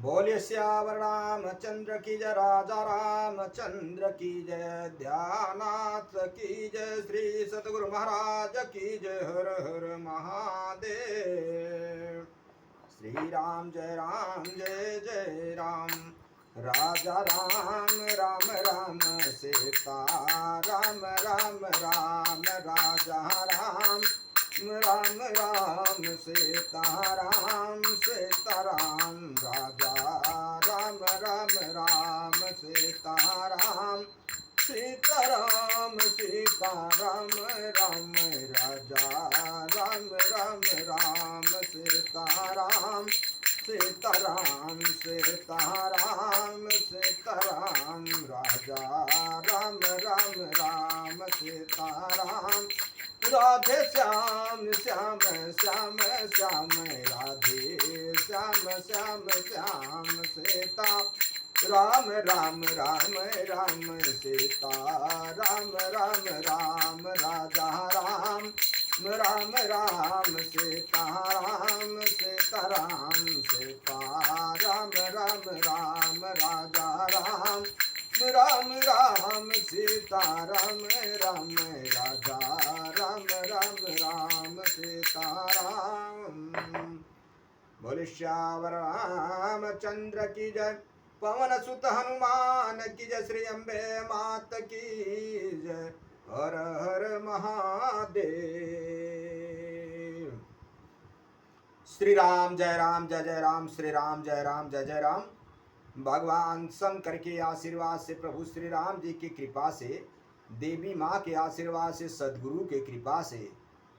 बोलिए श्यावर रामचंद्र की जय, राजा रामचंद्र की जय, ध्यानाथ की जय, श्री सतगुरु महाराज की जय। हर हर महादेव। श्री राम जय जय राम। राजा राम राम राम सीता राम राम राम, राजा राम राम राम सीताराम सीताराम, राजा राम राम राम सीताराम सीताराम सीताराम, राम राजा राम राम राम सीताराम सीताराम सीताराम सीताराम, राजा राम राम राम सीताराम। राधे श्याम श्याम श्याम श्याम, राधे श्याम श्याम श्याम सीता राम राम राम राम सीता राम राम राम, राजा राम राम राम सीता राम सीताराम सीता राम राम राम, राजा राम राम राम सीता राम राम, राजा राम राम राम सीताराम। बोले श्यावर रामचंद्र की जय, पवन सुत हनुमान की जय, श्री अम्बे मात की जय। हर हर महादेव। श्री राम जय जय राम, श्री राम जय जय राम। भगवान शंकर के आशीर्वाद से, प्रभु श्री राम जी की कृपा से, देवी माँ के आशीर्वाद से, सदगुरु के कृपा से,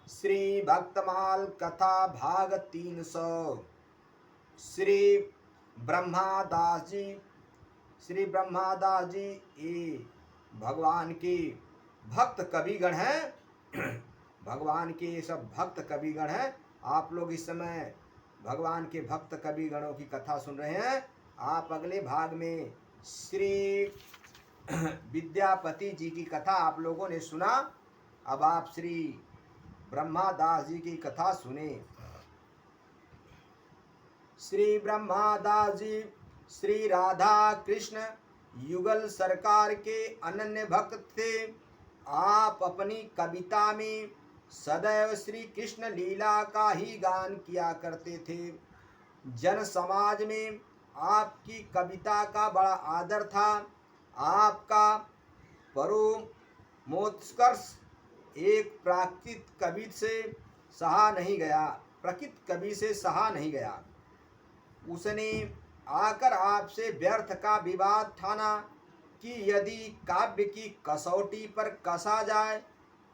श्री भक्तमाल कथा भाग 300। श्री ब्रह्मादास जी ये भगवान के भक्त कविगण हैं। भगवान के सब भक्त कविगण हैं। आप लोग इस समय भगवान के भक्त कविगणों की कथा सुन रहे हैं। आप अगले भाग में श्री विद्यापति जी की कथा आप लोगों ने सुना। अब आप श्री ब्रह्मादास जी की कथा सुने। श्री ब्रह्मादास जी श्री राधा कृष्ण युगल सरकार के अनन्य भक्त थे। आप अपनी कविता में सदैव श्री कृष्ण लीला का ही गान किया करते थे। जन समाज में आपकी कविता का बड़ा आदर था। आपका परोमोत्कर्ष एक प्राकृत कवि से सहा नहीं गया। उसने आकर आपसे व्यर्थ का विवाद ठाना कि यदि काव्य की कसौटी पर कसा जाए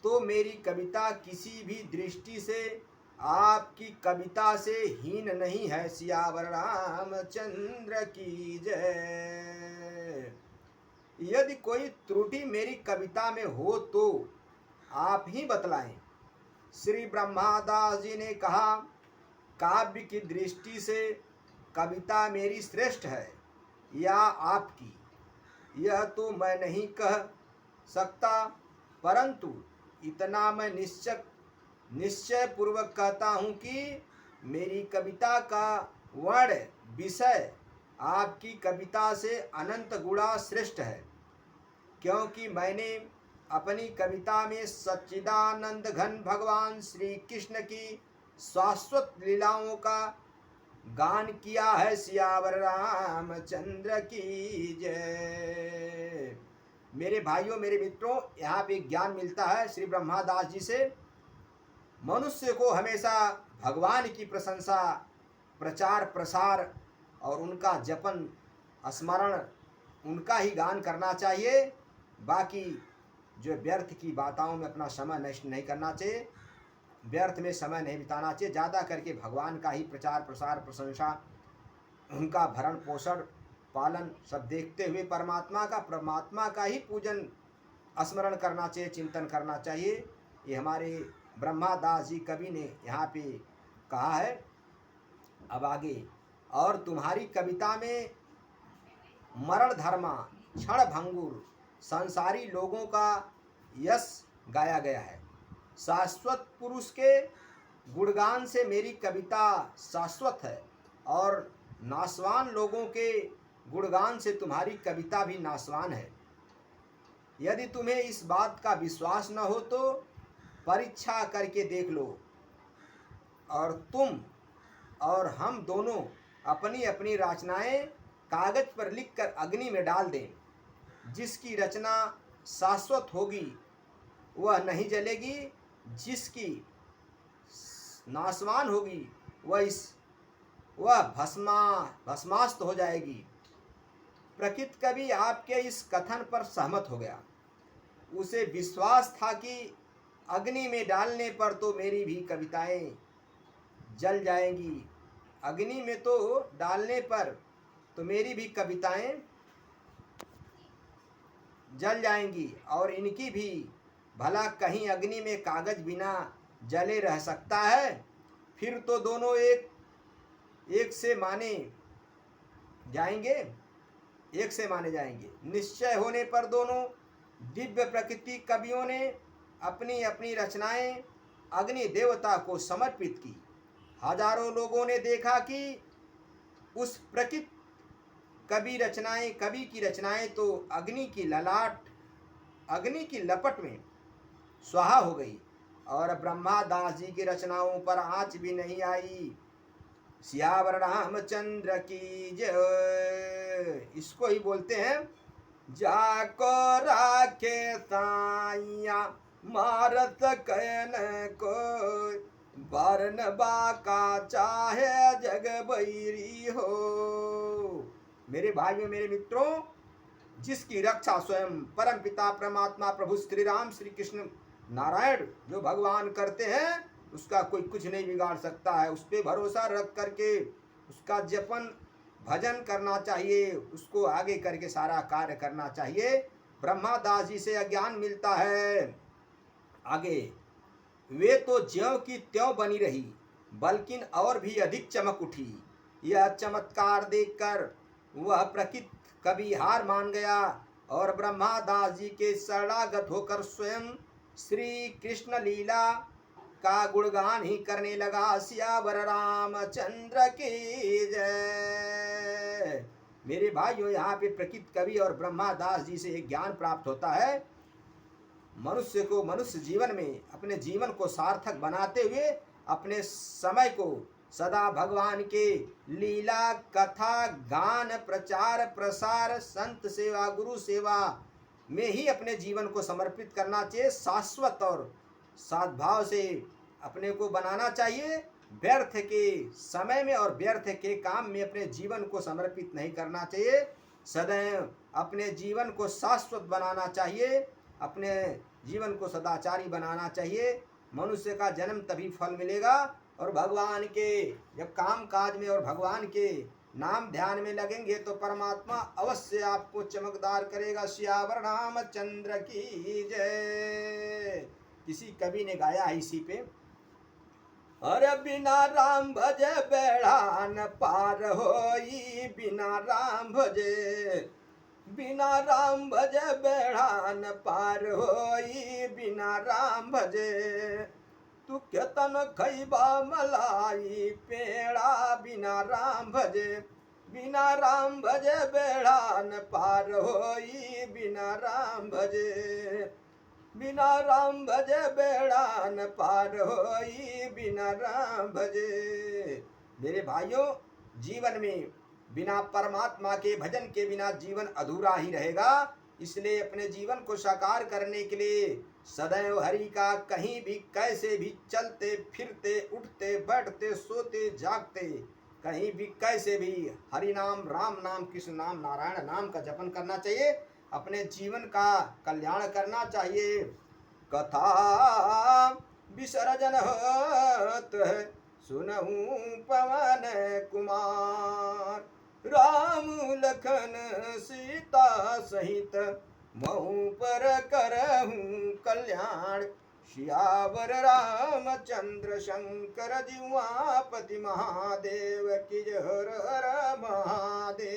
तो मेरी कविता किसी भी दृष्टि से आपकी कविता से हीन नहीं है। सियावर रामचंद्र की जय। यदि कोई त्रुटि मेरी कविता में हो तो आप ही बतलाएं। श्री ब्रह्मादास जी ने कहा, काव्य की दृष्टि से कविता मेरी श्रेष्ठ है या आपकी, यह तो मैं नहीं कह सकता, परंतु इतना मैं निश्चय पूर्वक कहता हूँ कि मेरी कविता का वर्ण विषय आपकी कविता से अनंत गुणा श्रेष्ठ है, क्योंकि मैंने अपनी कविता में सच्चिदानंद घन भगवान श्री कृष्ण की शाश्वत लीलाओं का गान किया है। सियावर रामचंद्र की जय। मेरे भाइयों, मेरे मित्रों, यहाँ पे ज्ञान मिलता है श्री ब्रह्मादास जी से। मनुष्य को हमेशा भगवान की प्रशंसा, प्रचार प्रसार और उनका जपन स्मरण, उनका ही गान करना चाहिए। बाकी जो व्यर्थ की बातों में अपना समय नष्ट नहीं करना चाहिए, व्यर्थ में समय नहीं बिताना चाहिए। ज़्यादा करके भगवान का ही प्रचार प्रसार, प्रशंसा, उनका भरण पोषण पालन सब देखते हुए परमात्मा का ही पूजन स्मरण करना चाहिए, चिंतन करना चाहिए। ये हमारे ब्रह्मादास जी कवि ने यहाँ पे कहा है। अब आगे, और तुम्हारी कविता में मरण धर्मा, क्षण भंगुर संसारी लोगों का यश गाया गया है। शाश्वत पुरुष के गुणगान से मेरी कविता शाश्वत है और नासवान लोगों के गुणगान से तुम्हारी कविता भी नासवान है। यदि तुम्हें इस बात का विश्वास न हो तो परीक्षा करके देख लो, और तुम और हम दोनों अपनी अपनी रचनाएं कागज पर लिखकर अग्नि में डाल दें। जिसकी रचना शाश्वत होगी वह नहीं जलेगी, जिसकी नासवान होगी वह भस्मास्त हो जाएगी। प्रकृत कवि आपके इस कथन पर सहमत हो गया। उसे विश्वास था कि अग्नि में डालने पर तो मेरी भी कविताएं जल जाएंगी, अग्नि में तो डालने पर तो मेरी भी कविताएं जल जाएंगी, और इनकी भी। भला कहीं अग्नि में कागज बिना जले रह सकता है? फिर तो दोनों एक से माने जाएंगे। निश्चय होने पर दोनों दिव्य प्रकृति कवियों ने अपनी अपनी रचनाएं अग्नि देवता को समर्पित की। हजारों लोगों ने देखा कि उस प्रकृति कवि की रचनाएं तो अग्नि की लपट में स्वाहा हो गई, और ब्रह्मा दास जी की रचनाओं पर आंच भी नहीं आई। सियावर रामचंद्र की जय। इसको ही बोलते हैं, जाको राखे साइया मारत कहन को, बरन बाका चाहे जग बैरी हो। मेरे भाइयों, मेरे मित्रों, जिसकी रक्षा स्वयं परम पिता परमात्मा प्रभु श्री राम श्री कृष्ण नारायण जो भगवान करते हैं, उसका कोई कुछ नहीं बिगाड़ सकता है। उस पर भरोसा रख करके उसका जपन भजन करना चाहिए, उसको आगे करके सारा कार्य करना चाहिए। ब्रह्मा दास जी से अज्ञान मिलता है। आगे, वे तो ज्यों की त्यों बनी रही, बल्कि और भी अधिक चमक उठी। यह चमत्कार देखकर वह प्रकृत कवि हार मान गया और ब्रह्मा दास जी के शरणागत होकर स्वयं श्री कृष्ण लीला का गुणगान ही करने लगा। सियावर रामचंद्र की जय। मेरे भाइयों, यहाँ पे प्रकृत कवि और ब्रह्मा दास जी से एक ज्ञान प्राप्त होता है। मनुष्य को मनुष्य जीवन में अपने जीवन को सार्थक बनाते हुए अपने समय को सदा भगवान के लीला कथा गान प्रचार प्रसार संत सेवा गुरु सेवा में ही अपने जीवन को समर्पित करना चाहिए। शाश्वत और सद्भाव से अपने को बनाना चाहिए। व्यर्थ के समय में और व्यर्थ के काम में अपने जीवन को समर्पित नहीं करना चाहिए। सदैव अपने जीवन को शाश्वत बनाना चाहिए, अपने जीवन को सदाचारी बनाना चाहिए। मनुष्य का जन्म तभी फल मिलेगा, और भगवान के जब काम काज में और भगवान के नाम ध्यान में लगेंगे तो परमात्मा अवश्य आपको चमकदार करेगा। सियावर रामचंद्र की जय। किसी कवि ने गाया है इसी पे, अरे बिना राम भजे बेड़ा न पार होई, बिना राम भजे बेड़ा न पार होई, बिना राम भजे तू केतन खैबा मलाई पेड़ा, बिना राम भजे बेड़ा न पार होई, बिना राम भजे बेड़ा न पार होई, बिना राम भजे। मेरे भाइयों, जीवन में बिना परमात्मा के भजन के बिना जीवन अधूरा ही रहेगा। इसलिए अपने जीवन को साकार करने के लिए सदैव हरि का कहीं भी कैसे भी चलते फिरते उठते बैठते सोते जागते कहीं भी कैसे भी हरि नाम राम नाम कृष्ण नाम नारायण नाम का जपन करना चाहिए। अपने जीवन का कल्याण करना चाहिए। कथा विसर्जन होत है सुनहु पवन कुमार, राम लखन सीता सहित महु पर करहूँ कल्याण। सियावर रामचंद्र शंकर जीवापति महादेव की जय। हर हर महादेव।